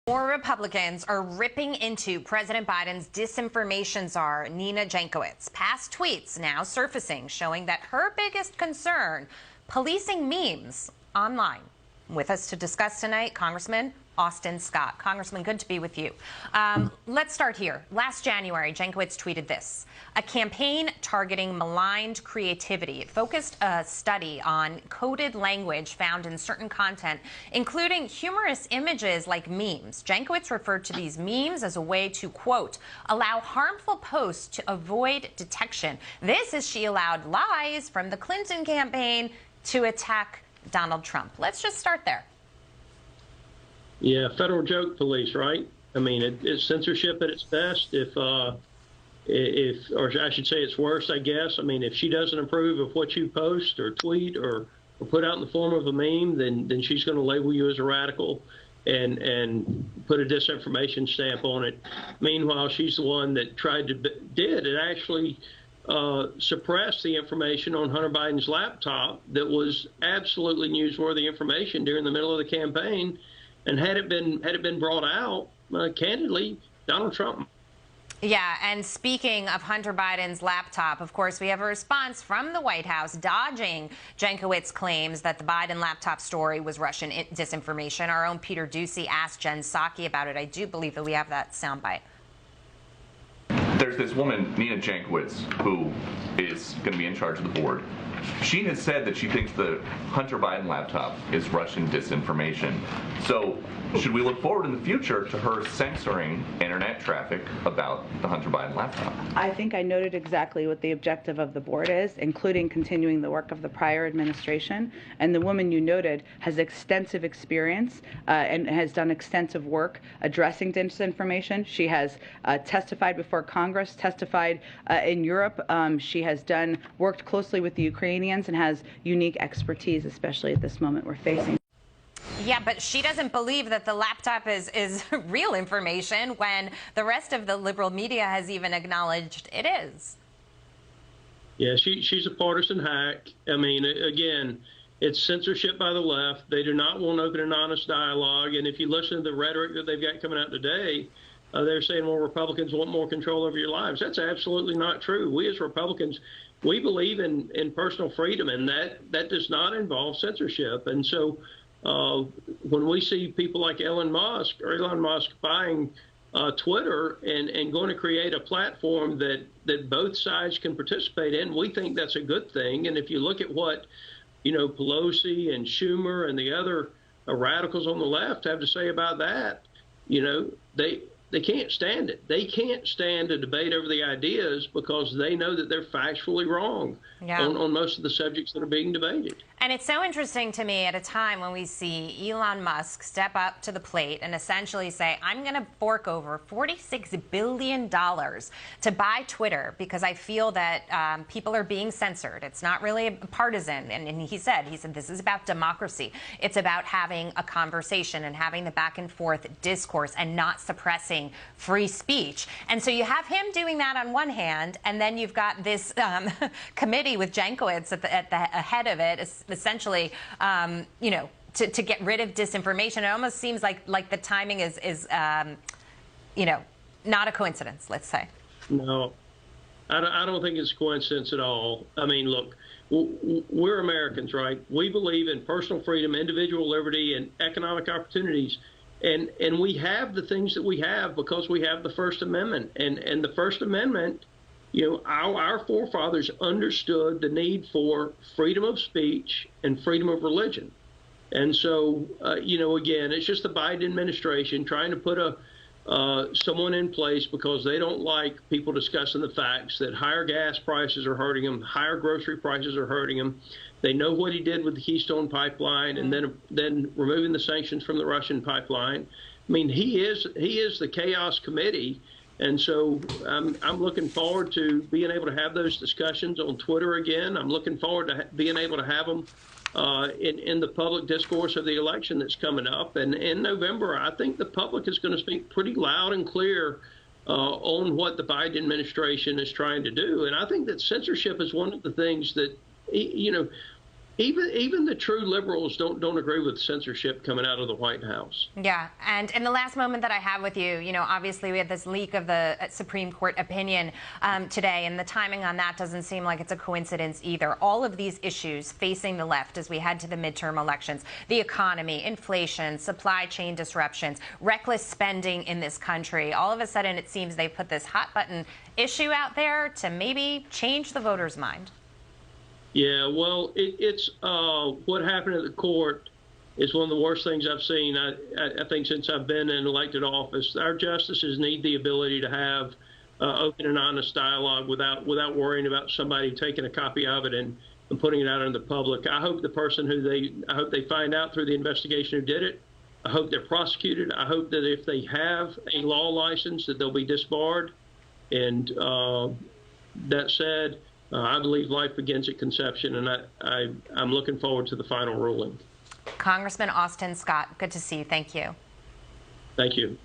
More Republicans are ripping into President Biden's disinformation czar, Nina Jankowicz. Past tweets now surfacing showing that her biggest concern, policing memes online. With us to discuss tonight, Congressman Austin Scott. Congressman, good to be with you. Let's start here. Last January, Jankowicz tweeted this: a campaign targeting maligned creativity. It focused a study on coded language found in certain content, including humorous images like memes. Jankowicz referred to these memes as a way to, quote, allow harmful posts to avoid detection. This as she allowed lies from the Clinton campaign to attack Donald Trump. Let's just start there. Yeah, federal joke police, right? I mean, it's censorship at its best. Or I should say it's worse, I guess. I mean, if she doesn't approve of what you post or tweet or put out in the form of a meme, then she's going to label you as a radical and put a disinformation stamp on it. Meanwhile, she's the one that did actually suppress the information on Hunter Biden's laptop that was absolutely newsworthy information during the middle of the campaign. And had it been brought out, candidly, Donald Trump. Yeah, and speaking of Hunter Biden's laptop, of course, we have a response from the White House dodging Jankowicz's claims that the Biden laptop story was Russian disinformation. Our own Peter Doocy asked Jen Psaki about it. I do believe that we have that soundbite. There's this woman, Nina Jankowicz, who is going to be in charge of the board. She has said that she thinks the Hunter Biden laptop is Russian disinformation. So should we look forward in the future to her censoring internet traffic about the Hunter Biden laptop? I think I noted exactly what the objective of the board is, including continuing the work of the prior administration. And the woman you noted has extensive experience and has done extensive work addressing disinformation. She has testified before Congress, testified in Europe. She has worked closely with the Ukrainians and has unique expertise, especially at this moment we're facing. Yeah, but she doesn't believe that the laptop is real information when the rest of the liberal media has even acknowledged it is. Yeah, she's a partisan hack. I mean, again, it's censorship by the left. They do not want open and honest dialogue. And if you listen to the rhetoric that they've got coming out today, they're saying, well, Republicans want more control over your lives. That's absolutely not true. We as Republicans, we believe in personal freedom, and that does not involve censorship. And so when we see people like Elon Musk buying Twitter and going to create a platform that both sides can participate in, we think that's a good thing. And if you look at what, Pelosi and Schumer and the other radicals on the left have to say about that, they can't stand it. They can't stand a debate over the ideas because they know that they're factually wrong on most of the subjects that are being debated. And it's so interesting to me at a time when we see Elon Musk step up to the plate and essentially say, I'm going to fork over $46 billion to buy Twitter because I feel that people are being censored. It's not really partisan. And he said, this is about democracy. It's about having a conversation and having the back and forth discourse and not suppressing free speech. And so you have him doing that on one hand, and then you've got this committee with Jankowicz at the head of it, essentially, to get rid of disinformation. It almost seems like the timing is not a coincidence, let's say. No, I don't think it's a coincidence at all. I mean, look, we're Americans, right? We believe in personal freedom, individual liberty, and economic opportunities. And we have the things that we have because we have the First Amendment. And the First Amendment, our forefathers understood the need for freedom of speech and freedom of religion. And so, again, it's just the Biden administration trying to put someone in place because they don't like people discussing the facts that higher gas prices are hurting them, higher grocery prices are hurting them. They know what he did with the Keystone Pipeline and then removing the sanctions from the Russian pipeline. I mean, he is the chaos committee. And so I'm looking forward to being able to have those discussions on Twitter again. I'm looking forward to being able to have them in the public discourse of the election that's coming up. And in November, I think the public is going to speak pretty loud and clear on what the Biden administration is trying to do. And I think that censorship is one of the things that, even the true liberals don't agree with censorship coming out of the White House. Yeah, and in the last moment that I have with you, obviously we had this leak of the Supreme Court opinion today, and the timing on that doesn't seem like it's a coincidence either. All of these issues facing the left as we head to the midterm elections, the economy, inflation, supply chain disruptions, reckless spending in this country, all of a sudden it seems they put this hot button issue out there to maybe change the voter's mind. Yeah, well, it's what happened at the court is one of the worst things I've seen. I think since I've been in elected office, our justices need the ability to have open and honest dialogue without worrying about somebody taking a copy of it and putting it out in the public. I hope the person I hope they find out through the investigation who did it. I hope they're prosecuted. I hope that if they have a law license that they'll be disbarred. And that said, I believe life begins at conception, and I'm looking forward to the final ruling. Congressman Austin Scott, good to see you. Thank you. Thank you.